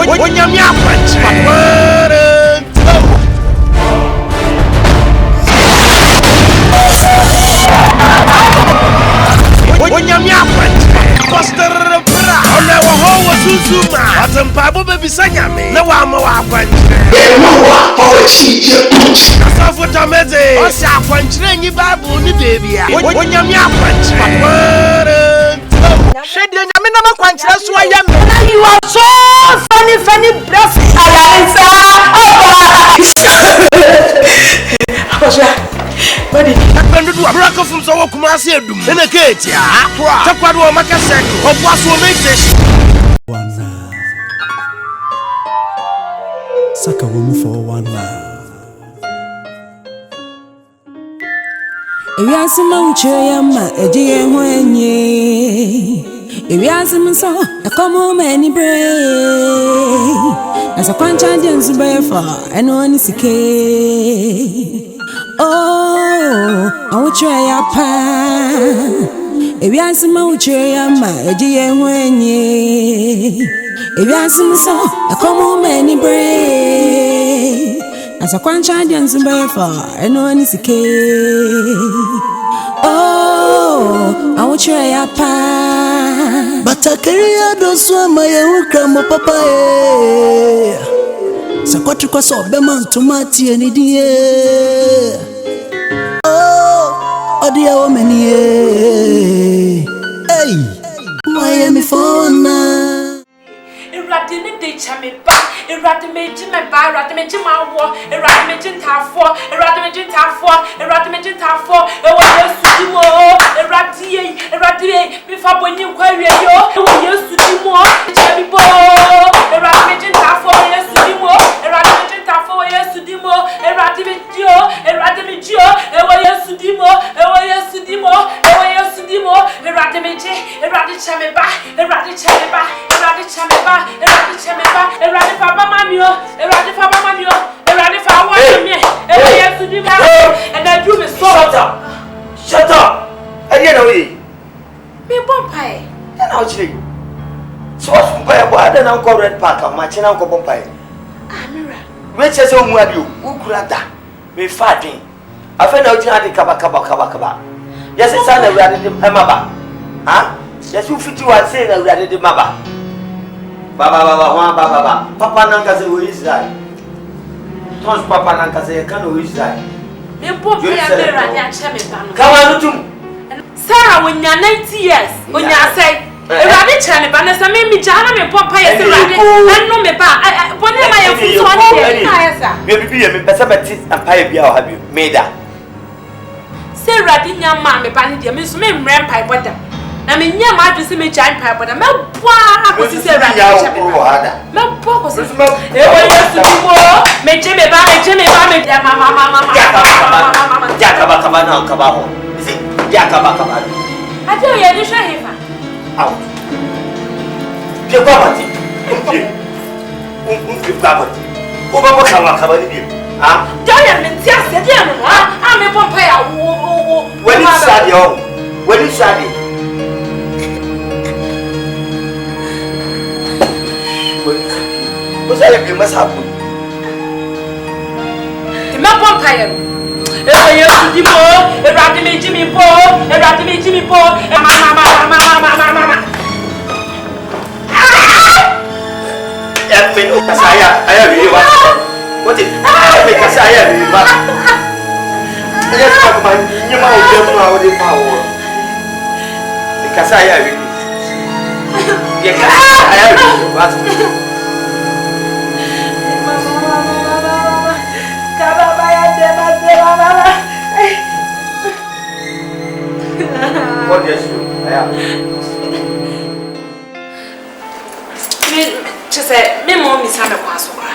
When you're my punch. When you're my punch. Pastor PRAH. On our home was Zuma. As a Bible baby Sanyame. No one more punch. That's what I'm saying. What's our punch? Any Bible, the baby. When you're my punch. Shed the Yamina punch. That's why you are so funny breath. But I'm do a break from so Kumasi in a gate. Take what will make a second of what will make this one. SAKAWA for one love. If you are some Chayama, AGYA when ye. If you are some so, a come many brave. As a conscience by far, and one is a key. Oh, I will try a pan. If you are some Chayama, AGYA when ye. If you are some so, a come many brave. As a conscience by far, and one is a key. Oh, I will try a pan. But I carry a dosa my own grandma papa. Sakwatuka so beman tomati any dear. Oh, dear woman, hey, why am I for now? Ratting the chammy back, a rattimation my bar, rattimation my war, a rattimation for, a rattimation for, a rattimation for, a warrior Sudimo, a rattie, before when you query yo, a warrior Sudimo, a chammy bo, a rattimation for, a Sudimo, a rattimation for, a Sudimo, a rattimatio, a warrior Sudimo, a warrior Sudimo, a warrior Sudimo, a rattimate, a rattichammy back, a rattichammy back, a rattichammy back. Eradi Papa Mamio, Eradi Papa me, and I do me so. Shut up! I get away. Me Bompire. Then I'll see. So what's from Paya? Then Uncle Red Parker, my chin Uncle Bompire. Amira. Which is home where you, Ukurata, me fighting. I found out you had the Kaba. Yes, it's an Eradi Maba. Huh? Yes, you fit you are saying Eradi Maba. Baba, Papa Nanka say who is that? Tons Papa Nanka say can who is that? Me pop me come on to Sarah when you're 90 years when you say Rabbit Channel Banasa made me Jana me Papa and no me ba when I am for maybe a Pesabati and Pia have you made that? Say Radinia man me bandy miss me rampie water. I mean, yeah, my just me giant pipe, but I'm not what is a radio. No purpose. It was to be more. Make Jimmy Bammy, Mama, Jacaba. Is it Jacaba? I tell you, you shall have out. Your property. Ah, Diamond, yes, I'm a Pompeo. When you study, when you study. What's that you must happen? The map Empire. A ratty Jimmy Paul, a ratty Jimmy Paul, and Mama. I have you. What is because I have you? I just have my new power. Because I have you. Yes, I have you. What is you? Just say, me mom is having a pass over.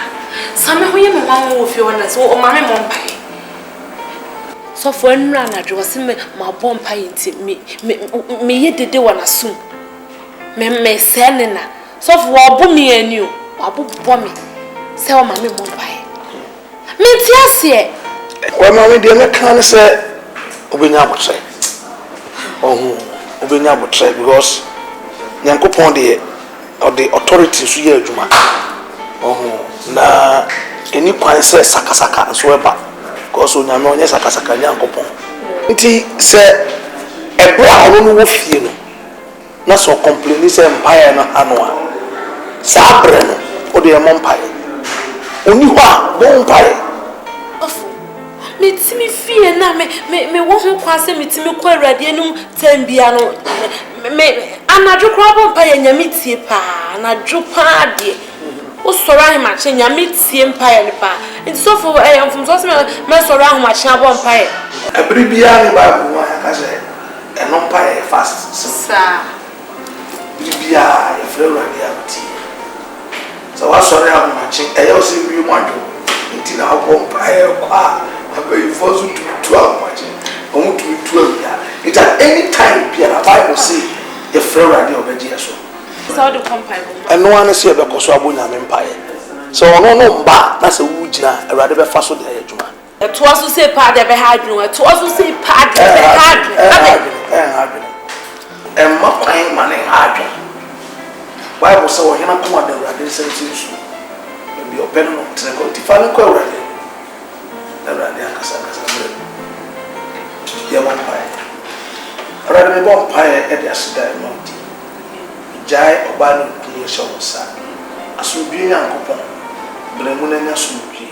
Some of you, mamma, will feel on us, or mammy won't pay. So for a run, I draw some my bomb pie me yet the day one assume. Me sending so for Bummy and you, Babu Bommy, sell mammy won't pay. Me, yes, well, mammy, dear, can't say, we never say. Oh, we never say because Yanko Pondy or the authorities here, Juma. na any kwan say sakasaka so eba because onyame onye sakasaka nyankopon nti say ebra ono wo fie no na so complain say empire no ano a sa bre no o de empire oni ho a bo empire me fie na me wo ho kwa se metimi kwa awurade anum tambia no me anadwo kwa bo empire nyame tie pa anadwo pa de o soro ahemache nyame tie empire ne pa nti so for mfum so se me soro ahemache abo empire ebri bia ne bible wa ya ka say eno empire fast sa bia e frɛ awurade abti so wa soro ahemache e yo se bi mo adwo nti na abo empire kwa abai for so to ahemache o mu to awia it at any time bia na bible say e frɛ awurade obeji eso so the compile eno ane se be koso abo nyame empire so ono no mba na se wu gina awurade be fa so de adwuma to also say pa de be hadwun to also say pa de be hadwun ma kwan ma ne hadwun bible say wo hena ko ma de awurade sentin su bi open no tre ko ti fa no ko awurade akasa bre ya ma pa awurade me bon pa e de asida no ti jai oba no kunu so sa asubie nyankopon bre mu na nya asubie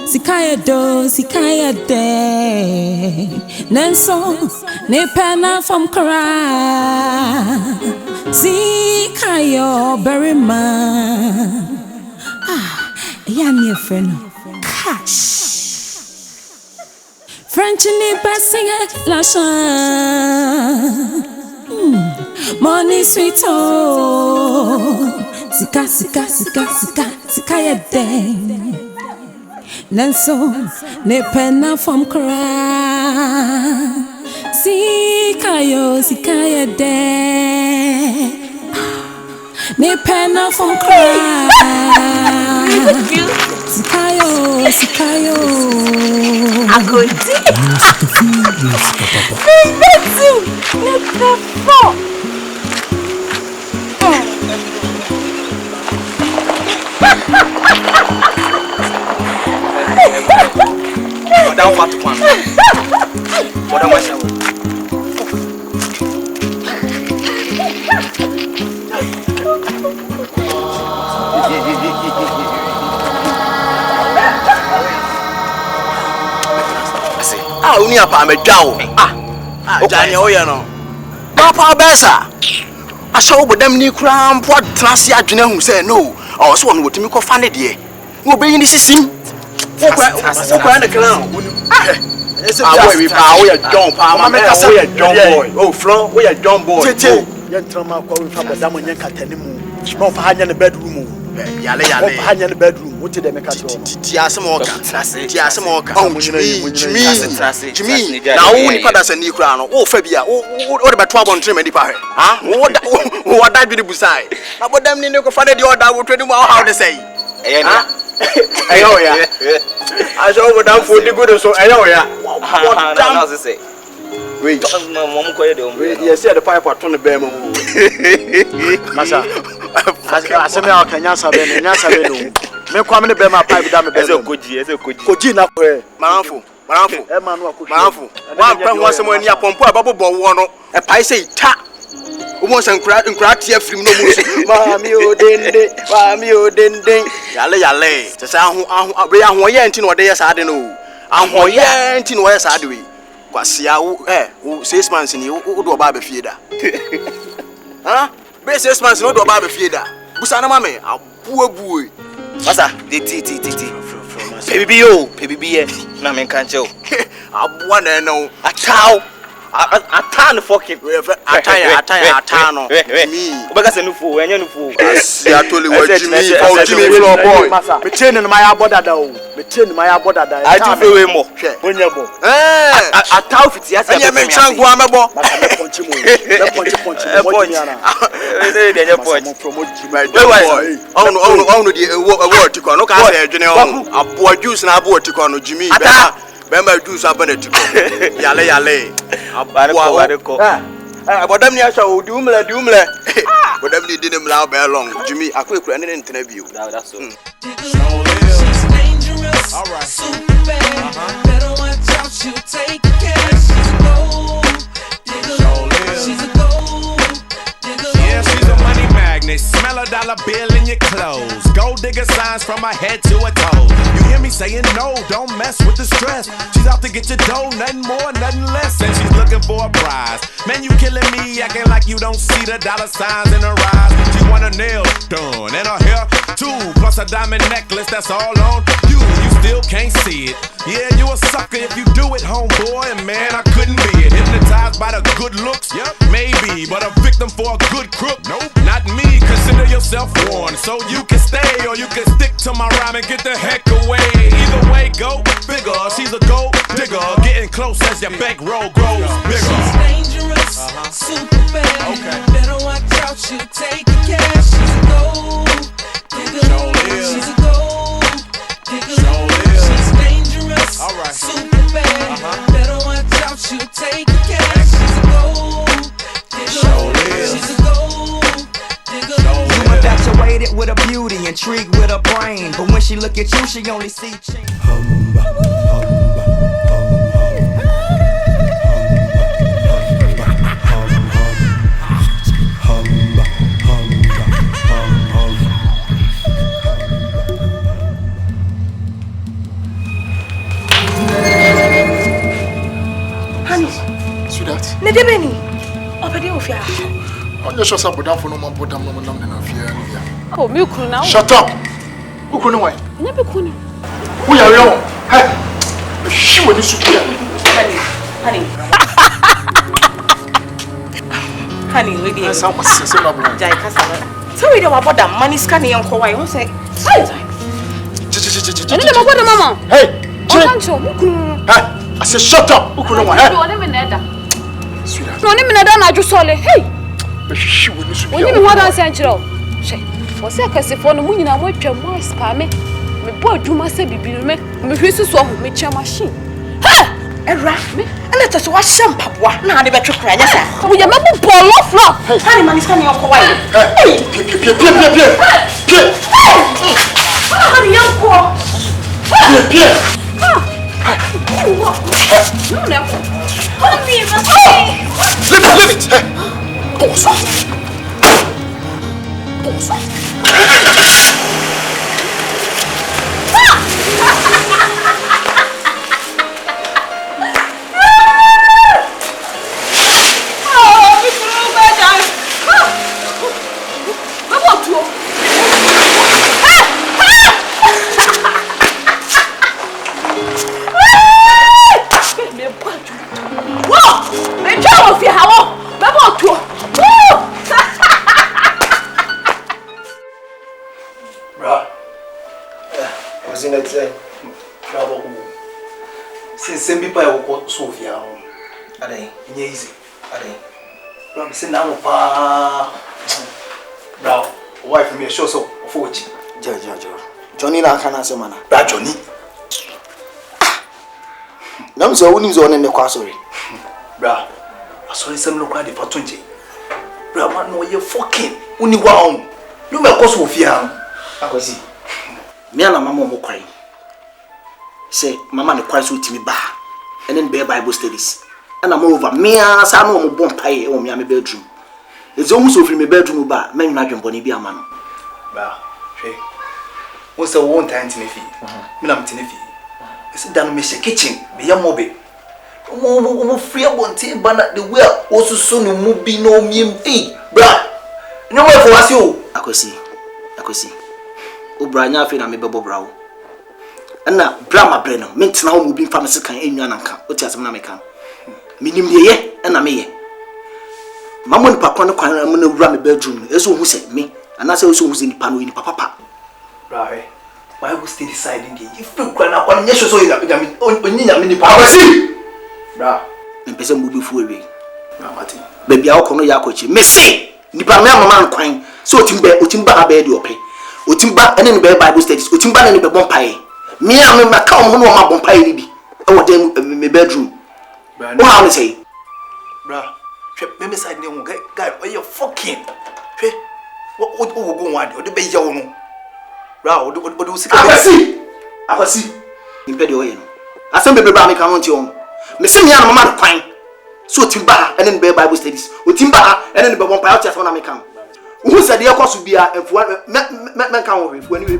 Sikaya do, sikaya de. Nenso, ne pena from Kara. Sikayo berima. Ah, yani friend. Cash. French in the passing la money sweet sika sika sika sika sika ya den nanso ne penna from cry sika ya den ne penna from cry Sikayo. Agodi. Uni apa medao Jani oya no Papa besa Asho bodam ni kura mpo trase adwene hu say no o so won wotimi ko fa ne de wo be yin sisim wo kwa na kran boy we pa we John pa ma we John boy oh flow we John boy tete yentrama kwa we fa bodam nyen katani mu no fa hanya ne bedroom yale hanya ne bedroom what dem ka to ti asemo ka Jimmy na wo ni pada sani kura no wo fa bia wo de beto abon trem nipa he ha wo da dwene busai na bodam ni ko fa ne de order wo twedi mu how de say eyo ya aso bodam fo di good so eyo ya na say wait mom ko ye de you see the pipe ato ne be mu masa aseme akanya sabe no me kwa me be ma pipe da me be koji na maranfo e ma no akoji maranfo wa pa ho asemo ani apompo ababobo wo no e pai sei ta o mo san nkura tie afrim no mo so mami o dende yale te sa ahu ye nti no de ye sa de no ahu ye nti no ye sa de we kwasia wo 6 months ni wo do ba be fie da ha be 6 months no do ba be fie da busa na mame abuabuo masa ti pebibi na men kan che o abua na no atan fucking atan no me obeka se nufu enye nufu asi atoli wa Jimmy floor boy me chain no my abodada o me chain my abodada aju fe we mo onye bo ataw fiti asa enye me changu amebo me ponchi mo ni ana de enye ponchi promote Jimmy boy onu di ewo tiko no ka se edwene o abo juice na abo tiko no Jimmy Bema juice abane tiko yale abareko bodam ni asha o diumle bodam ni dine mla be long Jimmy akwekura ne ntena bio that's so she's dangerous all right super bad better watch out she'll take cash she's a gold digger she's a gold digger yeah she's a money magnet smell a dollar bill in your clothes gold digger signs from my head to her toes you hear me saying no don't mess with the stress she's out to get your dough nothing more nothing less and she's looking for a prize man you killing me acting like you don't see the dollar signs in her eyes she want her nails done and her hair too plus a diamond necklace that's all on you still can't see it yeah you a sucker if you do it homeboy and man I couldn't be it hypnotized by the good looks yep maybe but a victim for a good crook nope not me consider yourself warned so you can stay or you can stick to my rhyme and get the heck away either way go bigger she's a gold digger getting close as your bankroll grows bigger she's dangerous super bad okay better watch out she'll take the cash she's a gold digger she's a gold digger she's dangerous all right super bad better watch out she'll take the cash she's a gold digger she's a gold digger you infatuated with a beauty intrigued with a brain but when she look at you she only see change Nedebeni obedi ofia on your shop with for no man put them no man fear oh me kunu na shut up who kunu why na be kunu who are you hey she when you super scanning with you. Some no. Jai Casana. So we don't about that money scanning and Hawaii. Who say? And then what mama? Hey, I said shut up. Who could know what? Sweetheart. No, I just saw it. Hey. When you want to send you. Was I can for the moon in a way to more spammy? Me boy, you must say, be me. Me, who's so me machine. Ha! And wrap me, and let us wash some papa. Now, the better cry. Yes, we are not ball off. Honey, man is coming off Hawaii. Hey, honey, young poor. Leave it. Boss. Sophia, are they easy? Are they? I'm saying now, pa, bro, wife me show so for which Johnny na can answer man. Bra Johnny. Nam so woni zo ne kwa sorry. Bra, sorry sem no kwa de patonje. Bra man no ye fucking uni wa on. You me ko Sophia. Akwasi. Me ana mama mo kwai. Say mama ne kwai so timi ba. And then Bible studies. And I'm over me as I know I'm born pie or me a bedroom. It's almost over my bedroom, but men imagine Bonnie be a man. Bah, hey, what's a one time Tinefy? Minam Tinefy. It's done, Mr. Kitchen, be a mobile. Oh, free about tea, but the well also soon will be no me. Bra, no way for us, you. I could see. O'Brien, I me bubble brow. And now, Brahma Brenner, meant now moving pharmacy can in your anchor, what has Mamma Minim ye, and I may. Mamma Papa, no corner, I'm going to run a bedroom, as who said me, and that's also who's in the panel in Papa. Right, why was they deciding if you can up on yes, so you have many power. Bra, and person moving forward. Baby, I'll come to Yakochi. Missy, Nipamma man crying, so Timba bed your pay. Utimba and in Bible studies, Utimba and the Bompire. Me and my come home on my bompire be. Oh, then my bedroom. What I say? Bra, maybe side no guy, where you fucking. What go on? Or the baby, you Bra, what do see? I see. In bed, I send baby Brammy come on to you. Miss me and Mamma Pine. So Timba and then Bible studies. Utimba and then the bompire just want to come. Who said the cost would be a man come with when you.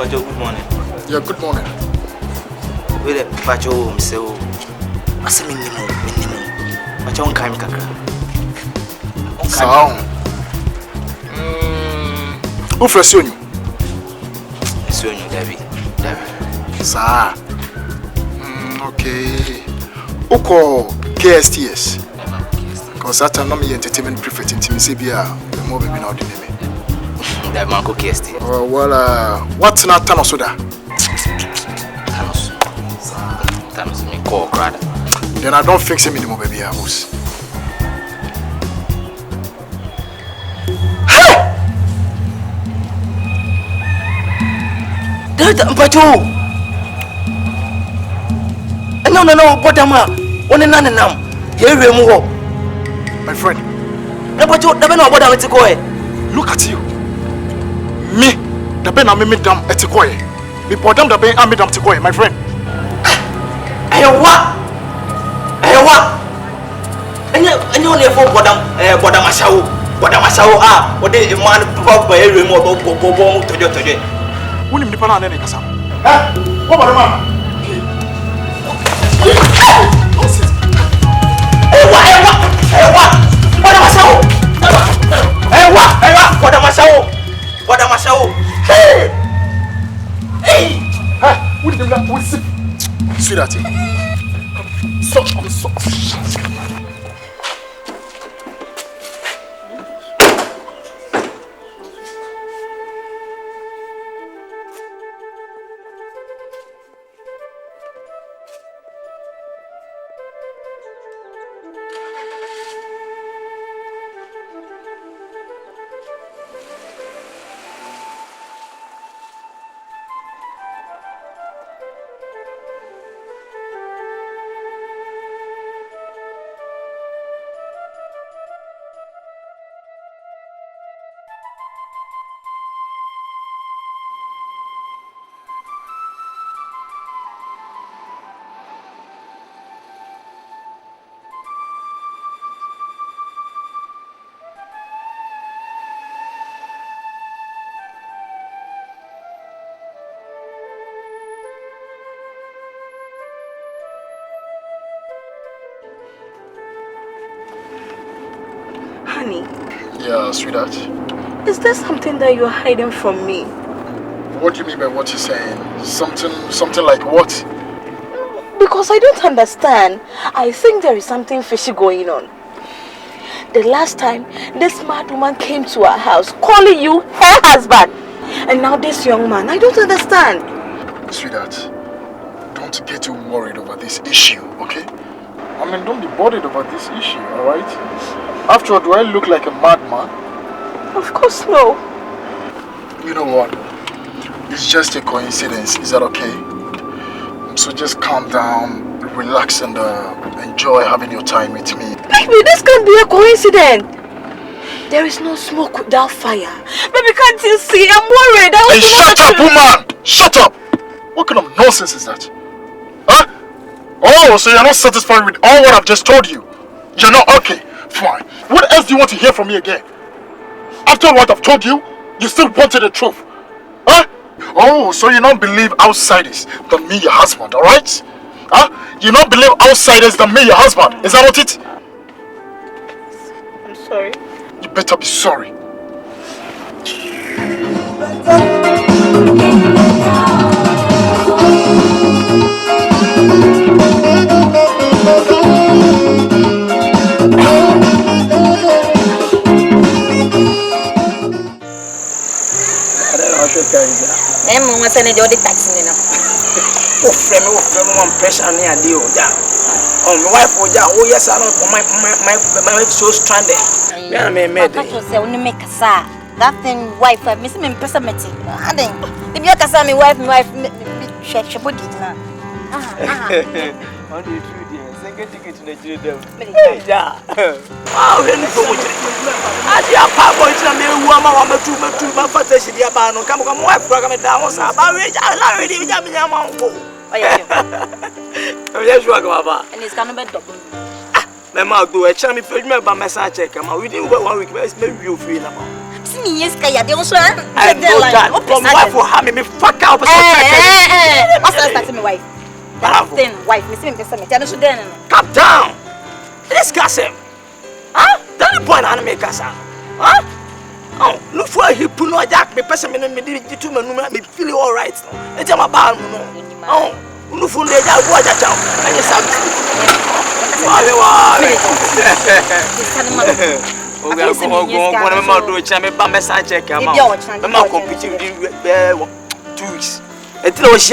Good morning. Yeah, good morning. Wait, Pacho, so I say minimum. Pacho on time, Kaka. Sound. Who first you? It's you, David. Sir. Okay. Who call KSTS? Because that time, I'm the entertainment prefect in Timisibia. The more baby now, the name. That man go KSTS. Well, what's not Thanos Soda? Thanos me call crowd. Then I don't fix him anymore, baby. I was. Pacho. No, Potama. One and none. Here we move. My friend. No, Pacho, never know what I'm to go. Look at you. Me, the Ben I made them at Tikoy. Before them, the Ben I made them Tikoy, my friend. What? And you only for Bodamashao, what they man provide by a remote go to you today. When you depend on any Casam. What about the man? Sweetheart. So. Honey. Yeah, sweetheart. Is there something that you're hiding from me? What do you mean by what you're saying? Something like what? Because I don't understand. I think there is something fishy going on. The last time, this mad woman came to our house calling you her husband. And now this young man, I don't understand. Sweetheart, don't get too worried over this issue, okay? I mean, don't be bothered over this issue, alright? After all, do I look like a madman? Of course no. You know what? It's just a coincidence. Is that okay? So just calm down, relax, and enjoy having your time with me. Baby, this can't be a coincidence. There is no smoke without fire. Baby, can't you see? I'm worried. Hey, shut up, woman! Shut up! What kind of nonsense is that? Huh? Oh, so you're not satisfied with all what I've just told you? You're not okay. Fine. What else do you want to hear from me again? After what I've told you, you still wanted the truth. Huh? Oh, so you don't believe outsiders than me, your husband, alright? Huh? You don't believe outsiders than me, your husband. Is that what it? I'm sorry. You better be sorry. Mama send the taxi now. Oh, frame one pressure near deal. Oh, my wife, oh, yes, I know. My wife so stranded. Yeah, I made it. Only make a sa. That thing, wife, I miss him in personality. I think if you can say my wife, she put it now. What do you do there? Second ticket to the children. Yeah. Oh, really so much. I dear Papa, it's a mere woman, I'm a two, my father, she dear Bano, come on, wife, program it down. I'm already your uncle. Yes, you are Baba. And it's going to be double. My mouth do a charming film by message check. I'm within 1 week, maybe you feel about. Yes, Kaya, they also I know that. Wife will have me fuck out. What's that, my wife? Then, wife, Miss Simpson, come down. Discuss him. Huh? That's the point I make us. Huh? Oh, look for he put no jack, me person, me to me feel all right. It's my barn. Oh, look for the jack, watch a town. And you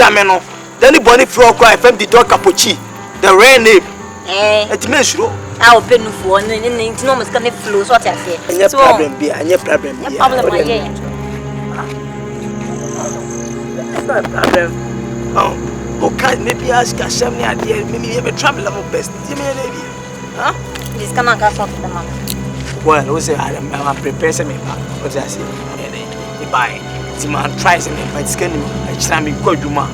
have anybody floor cry from the dog capucci, the rare name. It means you. I'll pay no for and it's no must come flow. What I say. And your problem be, and your problem be. That's not a problem. Oh, okay, maybe ask us some idea, maybe you have a trouble of best. Huh? This cannot go for the man. Well, who say I'm prepared some what I say. Bye. The man tries and but it's getting each time you go to man.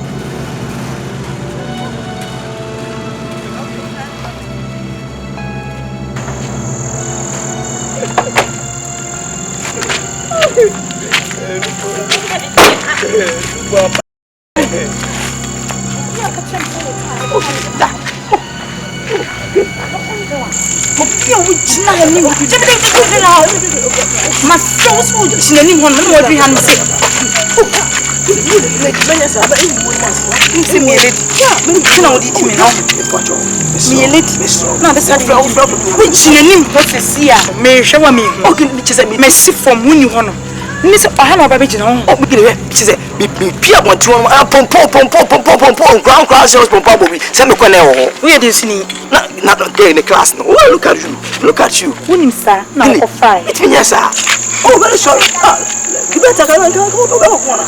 Miss Ohana baby jina ho. O bigire ti se bi pia bonti won pom ground class was pom bobi. Se me kwene ho. We dey sini na dey in the class no. Oh, look at you. Look at you. Unim sir na ko fine. It means sir. Oh, very sorry. You better go corner.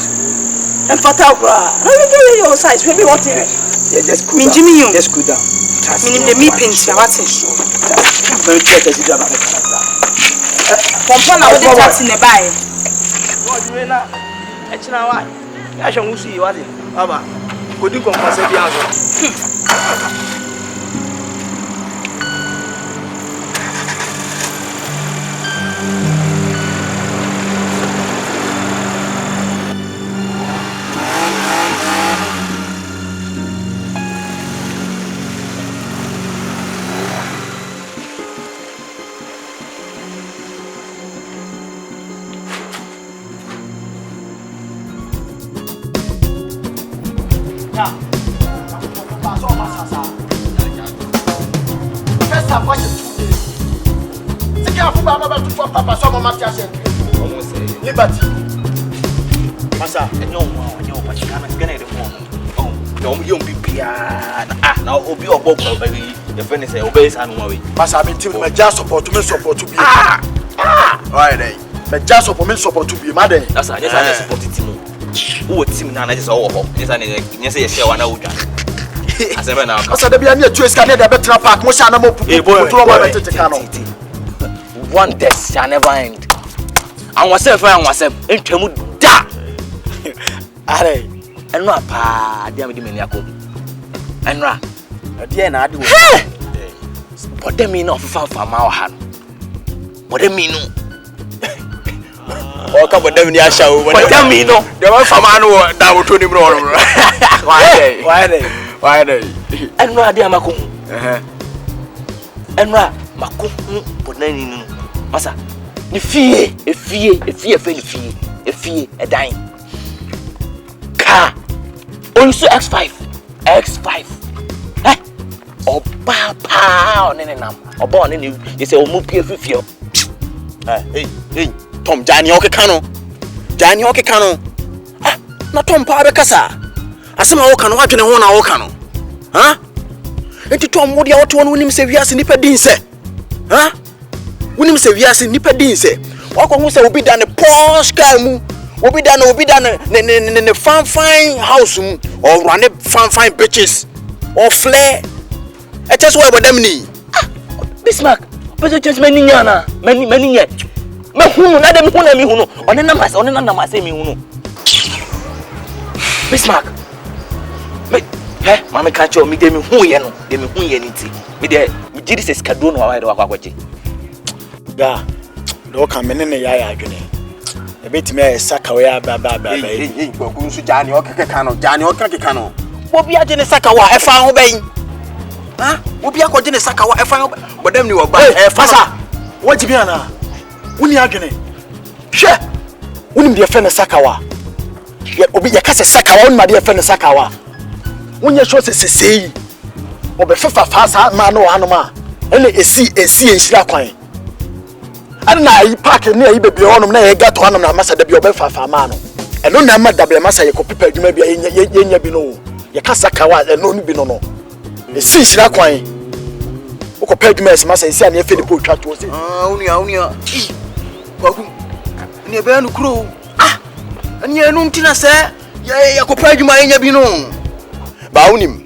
And fatal bra. Let me get your size. Maybe what here. Just cool. Minjimi you. Just cool down. Minim de mi paint ya what is. Very check as you jaba. Pompa na we dey taxi ne buy. What you na? Echina wa. Ya sho ngusu yi wadi. Baba. Kodi kompa se bi aso. Liberty. Masa, no, but you can't get it. Oh, no, you don't be pian. Ah, now, Obi or Bob, baby. Your friend is obeys and worry. Masa, I've been telling my just support to me support to be. Right, eh? My just support me support to be, mother. That's I just supported him. Who would see me now? I just all hope. Yes, I say, share one out. I said, now, I said, be a near to escape the better park. Moshana Mopu, one death shall never end. I was in Tremuda. Are and Rapa, dear Miniaco. And Ra, again, I do. What they mean of far from our hand? What they mean? Oh, come on, them, show. What they mean? There was some man who down to the why they? And Ra, dear Macum. And Ra, Macum, but then Massa. A fee, a dime. Car. Also X5. Eh? Or pound in a or born in you. You say, oh, move here for you. Hey, Tom Johnny Okano. Ah, not Tom Pabacasa. I somehow can watch in a 1 hour cano. Huh? And to Tom Woody out to one him say, yes, nipper didn't say. Huh? When him say we are seeing nipper didn't say. What can we say will be done a posh guy will be done in a fine house or run a fine bitches or flare. I just what them need. Bismarck, but you just many yet. Me who na dem who na me who no. On the number say me who no. Bismarck. Me mama catch you me dem who ye no. Dem who ye niti. Me there me gidi se skado no wa wa kwache. Da, do ka menene yaya adwene. E betime SAKAWA ba. Hey, Bogu nsu Jani okeka no. Obi agene SAKAWA e fa ho ben. Ha? Obi akogene SAKAWA e fa ho. Bodam ni wo ba. E fasa. Wajibi ana. Wuni adwene. Hwe. Wuni de fe ne SAKAWA. Ye obi ye ka se SAKAWA wuni ma de fe ne SAKAWA. Wunye sho se sesei. Obe fefa fasa ma no anoma. Ene esi enhira kwan. Ana yi park ne yi bebre honum na ye gato honum na masa da bi obefa fama no eno na ma double masa ye kopipa adwuma bia yenya bi no ye ka SAKAWA eno no bi no esi nhira kwan okopa adwuma esi masa esi ana efe de po twa to se unia kwaku ne be anu kuro ani enu ntina se ye kopa adwuma yenya bi no ba unim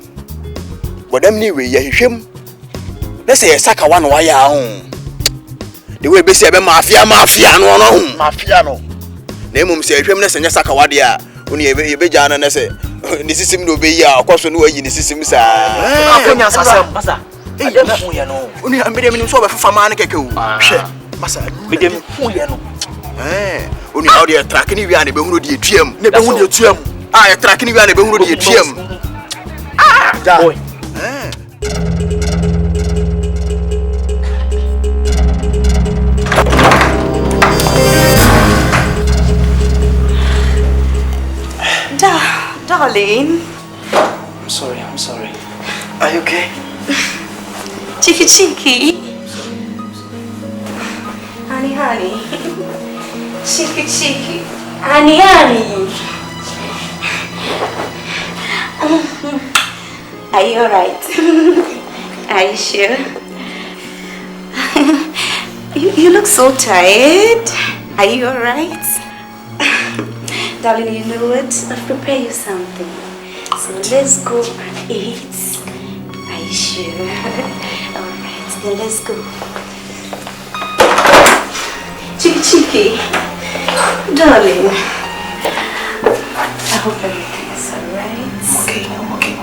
bodam ni we ye hwehwem na se ye SAKAWA no wa ya ho the way be say be mafia no na emum say hwem na senya SAKAWA de a oni ye be jana na say ni system no be ya akoso no wayi ni system sa akonya sasam masa dem hu ye no oni ambede minim so be fafa ma na keke o hwe masa dem hu ye no oni how de track ni wi an be hu no de etuam ne be hu de etuam Ah, you're tracking you and the PM. Ah, boy. Darling. I'm sorry. Are you okay? Cheeky. Honey. Cheeky. Honey. Are you alright? Are you sure? You look so tired. Are you alright? Darling, you know what? I've prepared you something. So let's go eat. Are you sure? Alright, then let's go. Cheeky. Darling. I hope everything is alright. I'm okay.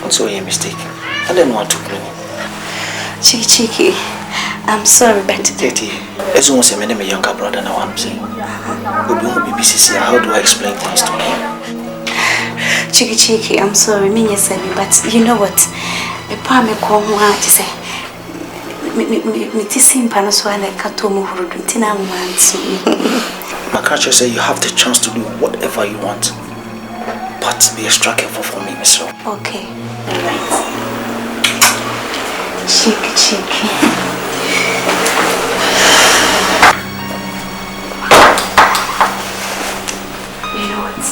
I'm sorry, a mistake. I didn't want to play. Cheeky. I'm sorry, but... Tete, as almost a minute, my younger brother, now I'm saying. How do I explain things to him? Cheeky, I'm sorry, but you know what? A palm call to say. My culture says you have the chance to do whatever you want. But be extra careful for me, Miss Ro. Okay, alright. Cheeky. You know what?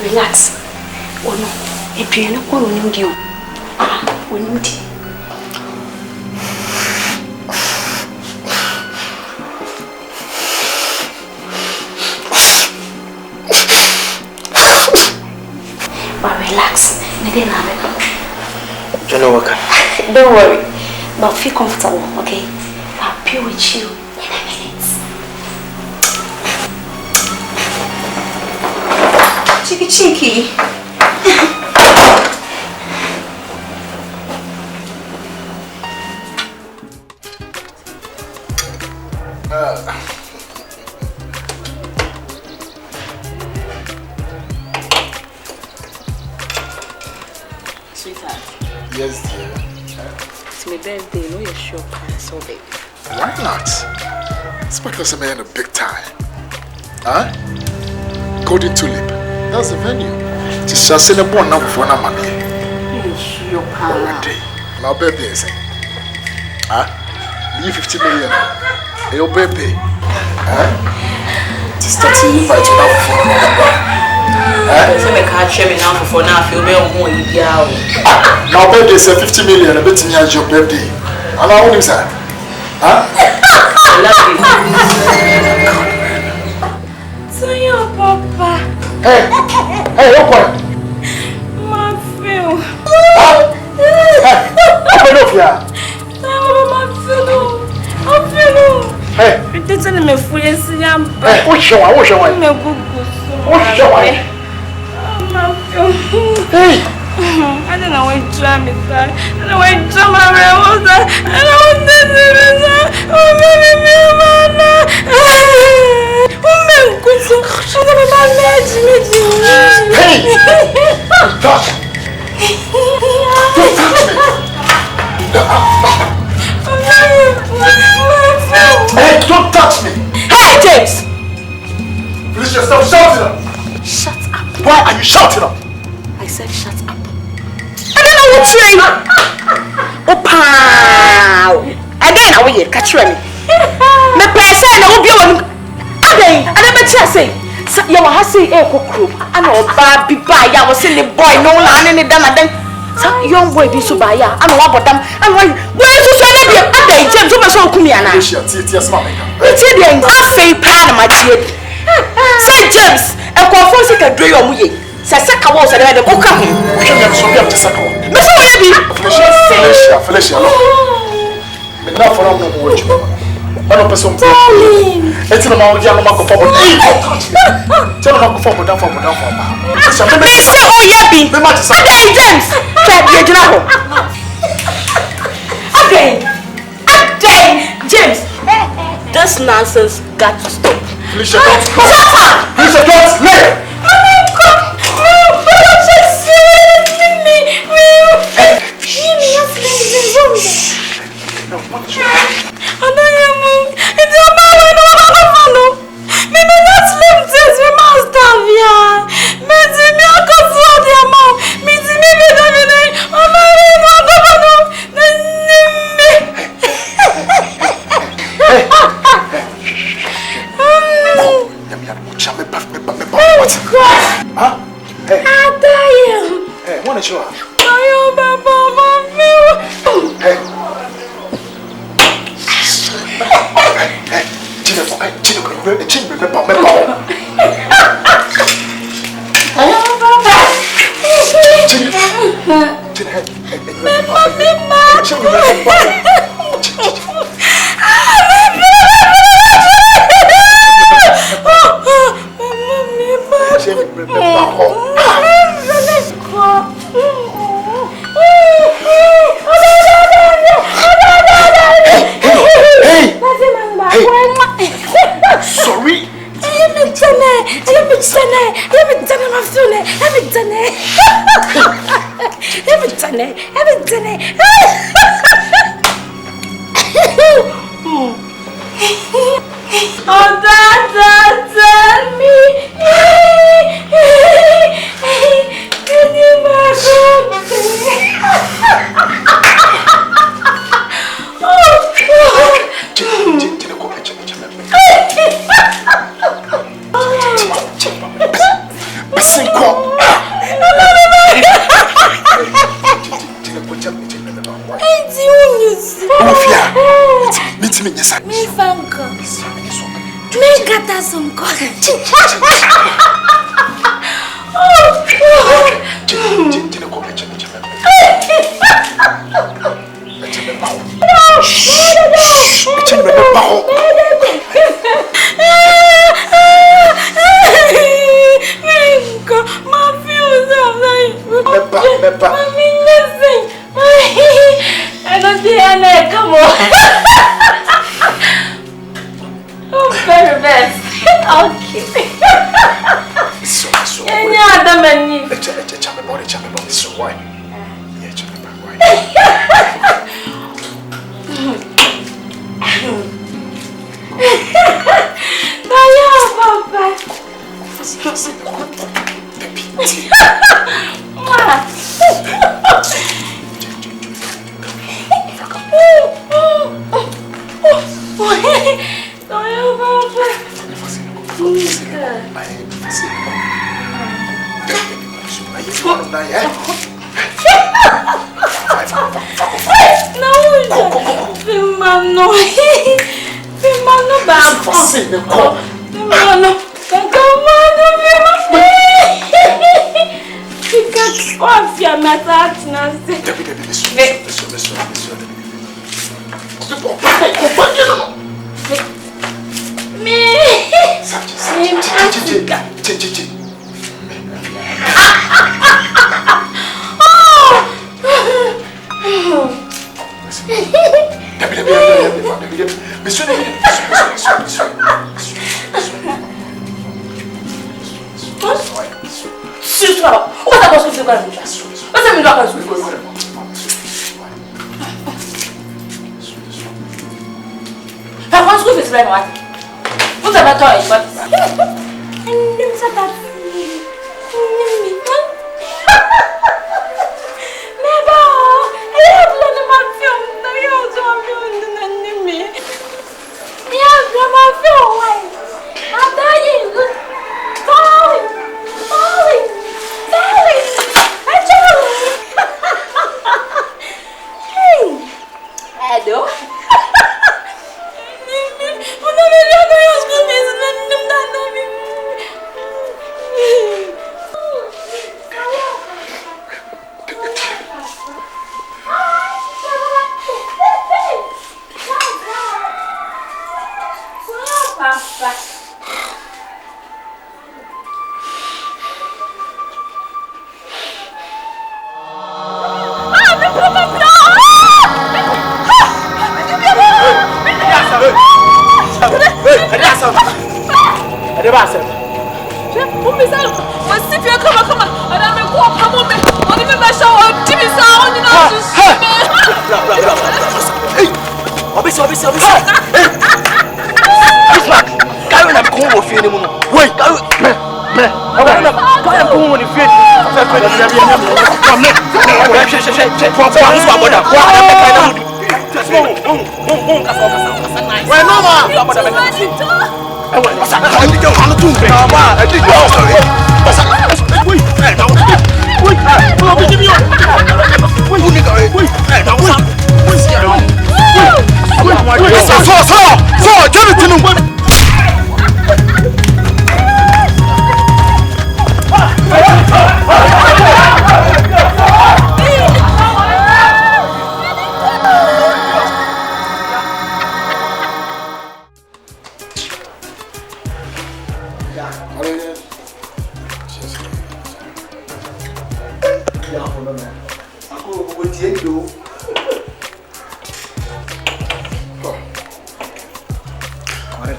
Relax. Oh no, if you're not going to need you. We need you. But relax. Don't worry. But feel comfortable, okay? I'll be with you in a minute. Cheeky. Sweetheart. Yes, dear. It's my birthday, no, you're sure, so big. Why not? It's because I'm in a big time. Huh? Golden Tulip. That's the venue. Just shall a born now for one money. You're One day. My birthday is huh? You 50 million. Your birthday. Huh? Just start to invite you now for so I can't share me now for now. If you be on more, you out. Now birthday is 50 million. A bit in your birthday. And I want him, sir. Huh? I love you. So your papa. Hey, open. My feel. Huh? Hey, open up here. I feel. Hey. It's in my food. Hey, what's your one? Hey. I don't know why you try me, sir. I don't know why you try my real, sir. I don't know what oh, baby, Hey! Touch! Hey, don't touch me! Hey, James! Felicia, stop shouting up! Shut up. Why are you shouting up? I said shut up. I don't know what you're saying. Oh, pow! Again, how are you? Catch me. My person, I will be on. Again, I never say. You were saying, "Echo crew." I know, Baby, I was in the boy, no land in the dam, and then some young boy be so by ya. I know about them. I'm like, where is this? Again, James, over so Kumiana. Tears, mommy. It's here, the half-fake pan, my dear. Say, James, and confess it a dream of me. SAKAWA was at the book. Felicia, look. Enough for no more. One person. It's no more young man for what? Tell him for down for. Say, oh, yappy. Again, James. Again, James. This nonsense got to stop. Felicia, don't. Felicia, don't. What? Huh? Hey. Hey, what is your? Hey. Hey, sorry.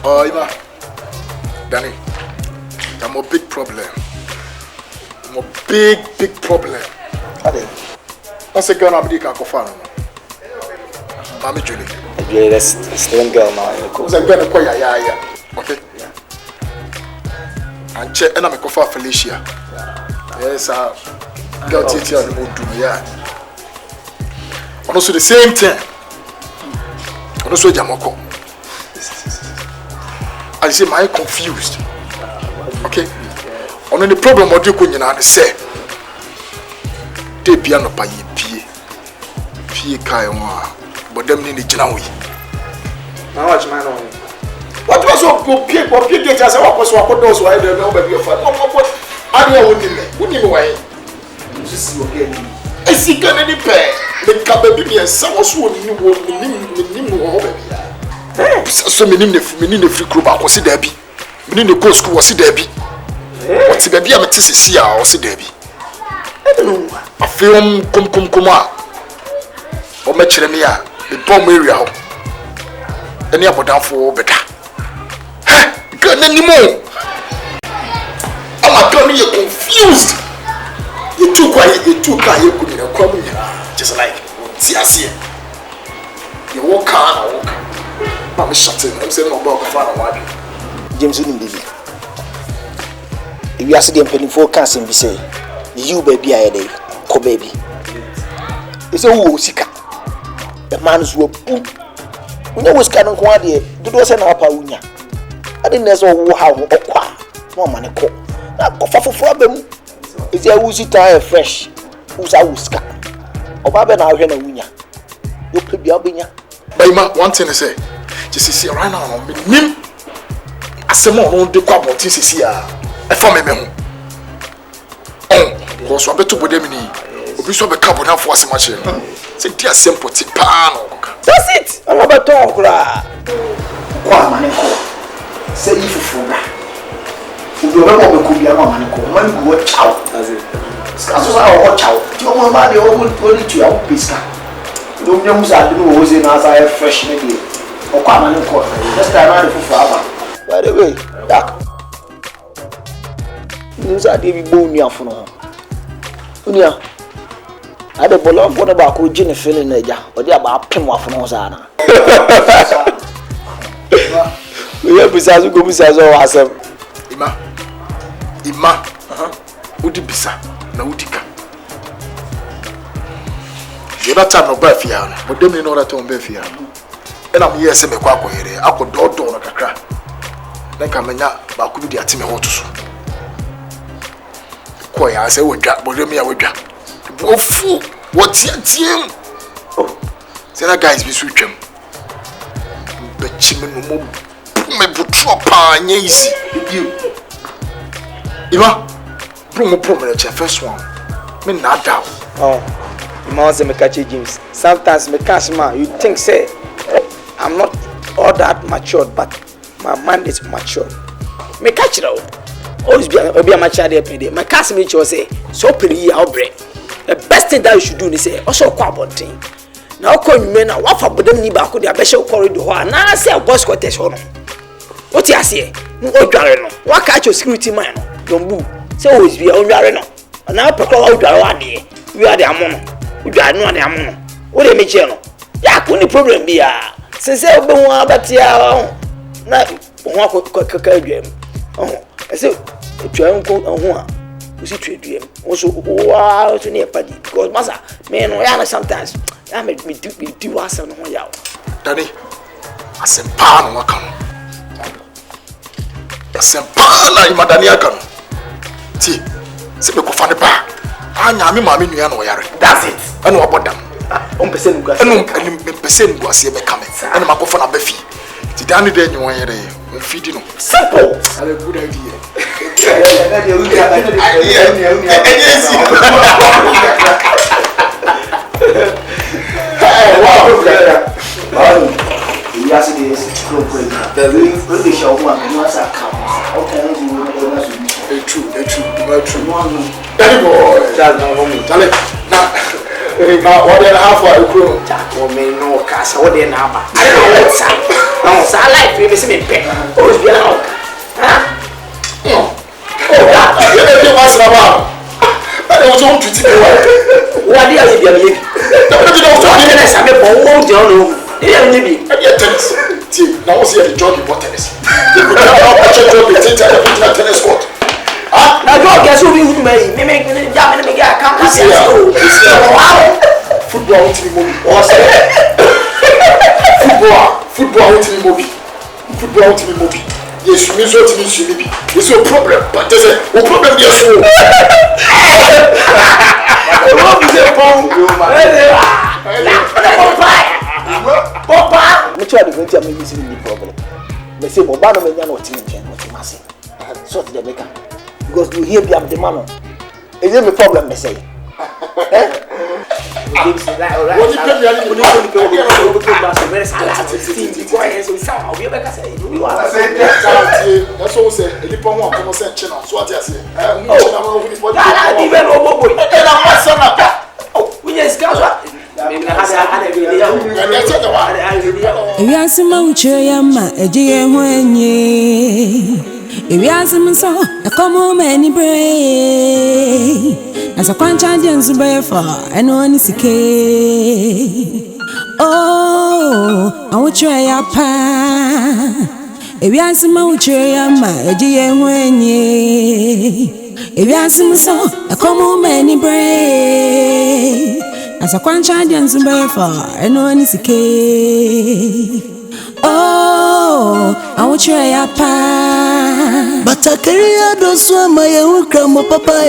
Oh, Ima, Danny, I'm a big problem. I'm a big problem. What's the girl I'm going to go Mommy Julie. Yeah, that's the same girl now. Who's a girl called YAA? Okay. Yeah. And check, and I'm going to Felicia. Yes, girl Titi on the mood to me. Yeah. And also the same thing. And also Jamoko. I say, my confused. Okay? On the problem, what you can say, they piano by P. Kaiwa, but them in the Janawi. Now, what's my name? What was your people? People just what was what those why they know baby of what? I wouldn't even why. You just see again. I see any pair. The baby and someone who knew so many the free group I was there be. Many the go school was there be. What's the baby I'm a see or see there be. I don't know. A film come or match them here. The bomb area. Any about down for better. Got any more? I'm not going to be confused. You too quiet, you too quiet, you couldn't come in. Just like, see, you walk on, I'm shutting. I'm saying about the father. James wouldn't be. If you are sitting penny for cancer, be say, you baby, I day, co baby. It's a woo sika. The man's were boom. We know what's kind of quality. Do those and up unya. I didn't know how no money call. Now go for problem. Is there woozy tire fresh? Who's a whisker? Or Baba now here unya. You could be albinia. But one thing I say. Just see right now, nim. I say more on the quabble to see a family member. Oh, was what better with them in here. We saw the carbon half was much. Say, dear simple pan. That's it. I'm about to talk. Say if you fool. You don't could be a woman who watch out. Scassos are watch out. You want my only to your pizza. Don't know who's I do was in as I have fresh maybe. Or come and call. Just around for father. By the way, Doc. News are David Bonia for no. Unia. I don't belong what about who Jenny feeling Naja, or they about Pimwa for Nozana. We have besides go besides all awesome. Ima, Udibisa, na Udika. You're not time no Bafia, but don't you know that on Bafia? And I'm here, send me quack here. I could door like a crack. Then come in that, but could be the Atime Hotus. Quay, I say, would Jack, but me, I would Jack. Oh, fool, what's your team? Oh, say that guys be sweet him. But Chimney, my butropa, easy. You. Ima, bring a prominent first one. Me not doubt. Oh, you must say, catch James. Sometimes me catch man, you think say, I'm not all that matured, but my mind is matured. Me catch it out. Always be a mature day. My cast me say, so pretty outbreak. The best thing that you should do is say, also quabble thing. Now call you men, what for them need back with their special corridor, and I say a boss quotation. What you say? No, what catch your security man? Don't boo. So always be on your no. And now proclaim out your one day. We are the ammono. We are no the ammono. What do you make? Yeah, only problem be since I've been one but yeah, now oh, I say, if you uncle and one, you see trade dream. Also, wow, to near party because massa, man, I sometimes I make me do us on one out. Danny, I said, Pan, what come? Sempana imadaniaka. See, se me ko fa ne ba. Anya me mama nua na oyare. That's it. Anu abodam. On pese nugu ase. Anu pese nugu ase be kame. Anu makofo na bafi. Ti dan de nyi won yere. On feed no. Simple. Ala good idea. Yes, it is. The British of one was a count. Okay, true. Daddy boy, that's not home. Tell it. Now, what did I have for a crew? Or may no cast, what did I have? I don't know what's up. No, I like you, Miss Mippet. Always be out. Oh, you must have out. I was on to see the way. What do you mean? Don't you know what I'm saying? Tennis. See, now what's here the jogging for tennis? You could have a jogging tennis court. Ah, now you guess who you may make me jam and make a come. Football to the movie. Football to the movie. Yes, you mean what you mean. It's your problem, but there's a problem. Yes, you. Papa, me try to go to me using the problem. Me say Boba no me nya no tin nchen no tin mase. Sort the maker. Because you hear be am the man. Is it my problem me say? Ewiasima uche ma ejiye hwenye Ewiasima so ekomo many brain Asa kwancha dienzu befa eno ni sike Oh awuche ya pa Ewiasima uche ma ejiye hwenye Ewiasima so ekomo many brain As a quancha dance befa, and no one is a Oh, I will try a pa. But I carry a dosa my own crumb papa.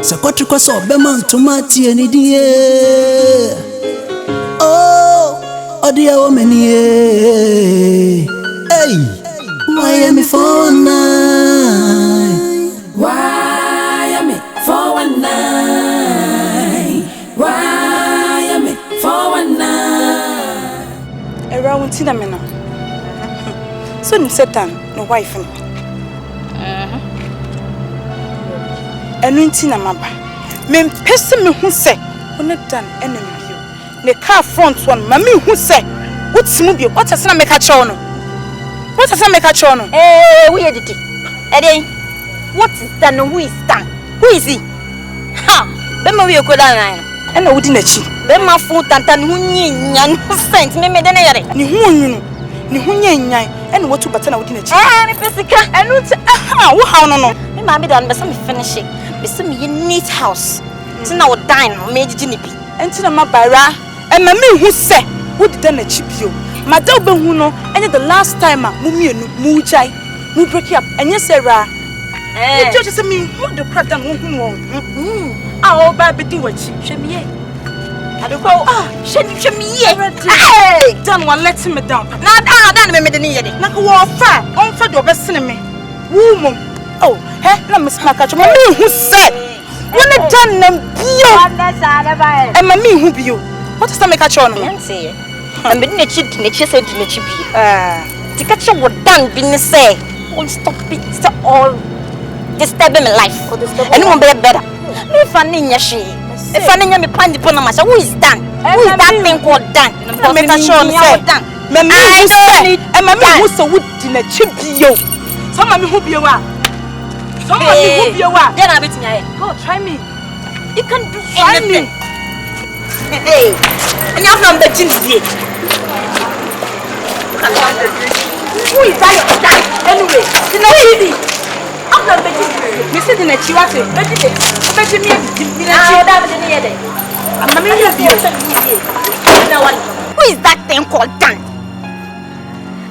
Saquatrica saw Beman to Mati and idea. Oh, dear woman, hey, why am I for nine? Why am I for nine? Why am I for now? Around Tinamina. So, Satan, no wife. And Wintina Maba. Men person me who say, when not done enemy you. The car front one, mammy who say, what's movie? What has not make a chono? What has not make a chono? Eh, we did it. Eddie, what is done? Who is done? Who is he? Ha! Bema we go down. And I wouldn't achieve. Then my foot and Yan sent me made an error. Nihunya, and what to button out in a chair. And how no. It might be done, but some finish it. But some neat house. So now dine made Jinipi. And to the Mabara, and Mammy who said, would done a chip you. Madame Huno, and the last time, Mummy and Mujai, who break up, and yes, Sarah. Eh, just mean, who the crack down who won't. I'll buy between what she me. I don't go. She me. Hey, done one, let him down. Now, done me the near. Not go off far, on for your best cinema. Woman. Oh, hey, let me smack at you. Who said, when it done them, and Mammy who be you? What does that make a chon? I'm been a chip, nature said to me. To catch you what done, been say, won't stop it all disturbing my life. And won't be better. If I need your she, if I need me pan the myself, who is done? Who is that thing called done? Make a show done. I said, and my man was so wood in a chip. Yo, some of me who be a while. Some of me who be a while. Then I'll be tonight. Oh, try me. You can do anything. Hey, and you're from the gym here. Who is that? Anyway, you know easy. You said in a chihuahua, but you who is that thing called done?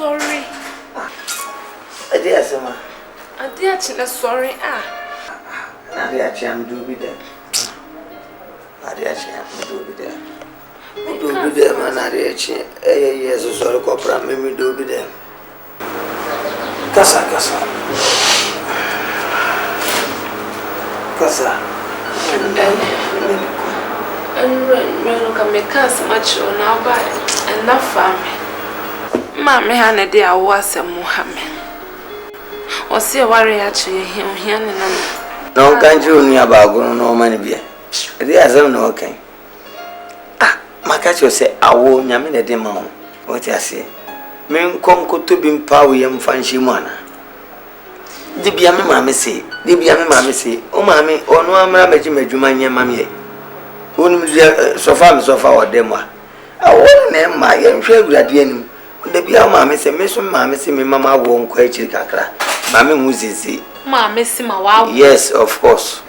sorry. Dear Summer. Dear China, sorry. Dear Cham, do be there. Dear Cham, do be there. Do be there, man. Dear Cham, yes, sorry, Copra, maybe do be there. Casa. And look at me, cast much on our body, and not family. Mammy Hannah, dear, was a Mohammed. Or see a warrior actually here and no, can't you near about no money beer? There's no okay. My catcher say, I won't yamin a demon. What I say? Men conquer to be power young fancy mana. The be a mammy say, the be a mammy say, oh, mammy, or no, I'm a Jumania mammy. So far or demo. I won't name my young friend at the end. The be a mammy say, Miss Mammy say, me mamma won't quite chicacra. Mammy Muzi. Mammy Sima, yes, of course.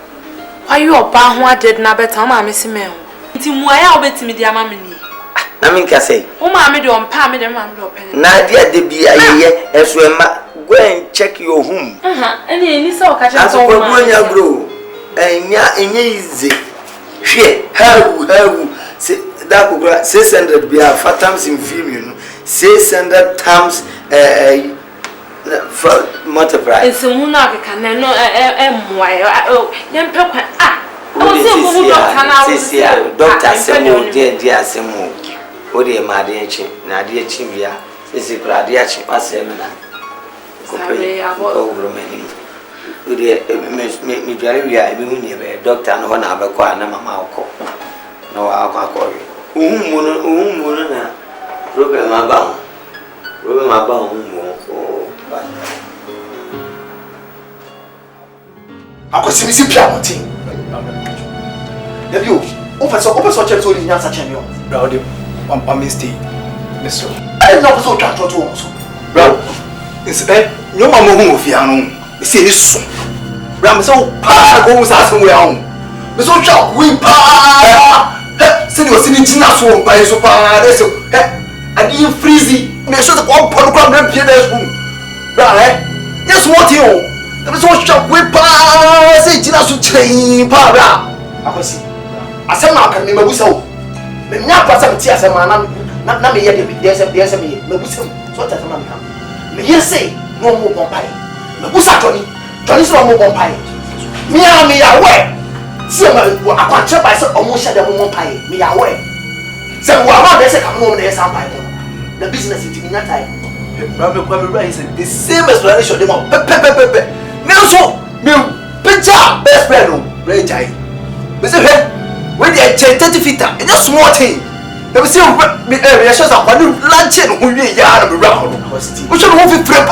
Why you are bound who did not better, Mammy Simon? It's in why I'll bet me, dear mammy. I mean, can say, oh, mammy, don't pay me the man. Nadia, the be a as well. Go and check your home. And any so catch us for when you grow. And ya easy. She, how, say that 600 be a 4 times inferior, 600 times for multiply. It's a monarch can know young pepper. Doctor Semo, dear Semo. What dear, my dear chin, Nadia Chimia, is a graduation or seminar. Over many. Make me very a doctor and 1 hour quite a mamma. No, I'll call you. Ruben my bone. I could see me piano. Have you open such a tool in your such a meal? Rowdy, one mistake, Miss. I love so transfer to also. Well, it's no mamma who fiano. See this soon. Ram so pa goes as well. The so sharp wing pa. Send you sitting in a swamp by so far. And you freezy. Make sure the one program and Pierre's room. Right? Yes, what you? There was so sharp wing pa. Say Tina to train pa. I can see. I said, I can remember so. The Napa some tears and man, not me yet. There's a me, no wisdom. So that's a man come. Me here say, no more vampire. No Busa Johnny's no more vampire. Me away. See, I can't tell by some almost shut the vampire. Me away. So, what they say, come home there, some by the business is in that time. Rabbi Kwame said the same explanation. They want pepe. Now, so, me picture best friend, Ray Jai. When they are 30 feet up, it's a small thing. They will see reactions of one luncheon who we are around. We should move it prepare.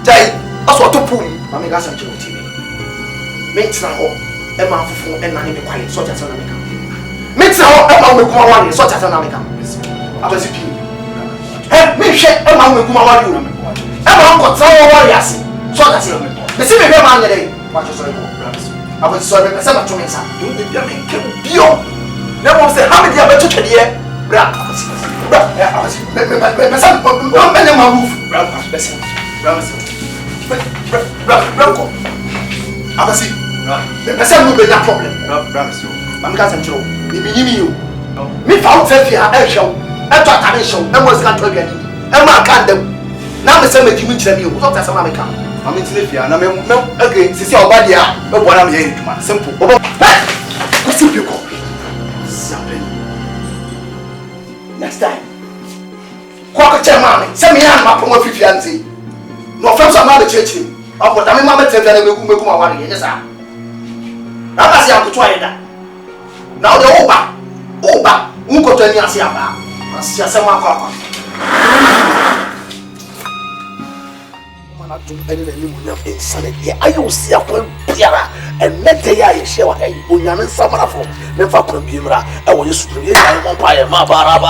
Jai, that's what to pull. I mean, that's a joke. Makes now a man for and money be quiet, such as an American. Makes now a man with one, such as an American. I was a pin. Help me shake a man with one. A man got some warriors, such as him. The same man today. What is I was sorry, I said to me, sir. Don't be young, Pio. Never say, how many are better to the air? Bra, I was my son, one man in my roof. I was see. The son will be that problem. I'm going to you. Me found Fefia, I show, and talk I show, and was going to get and my candle. Now the same with you, who's not as a American. I'm in Sylvia, and I'm okay. See your body, but what I'm here to simple. What's simple? Next time, Quacker Chairman, send me out my promo fiancé. No friends are not the church. I'll put them in my tell them we will come out. Yes, sir. Now that's how to try that. Now the Oba, who got any answer about? I see a summer cock. Insanity. I will see a point, Piara, and let the eye show a Bunyan and Samara for never Pumira. I will use to be a vampire, Mabaraba.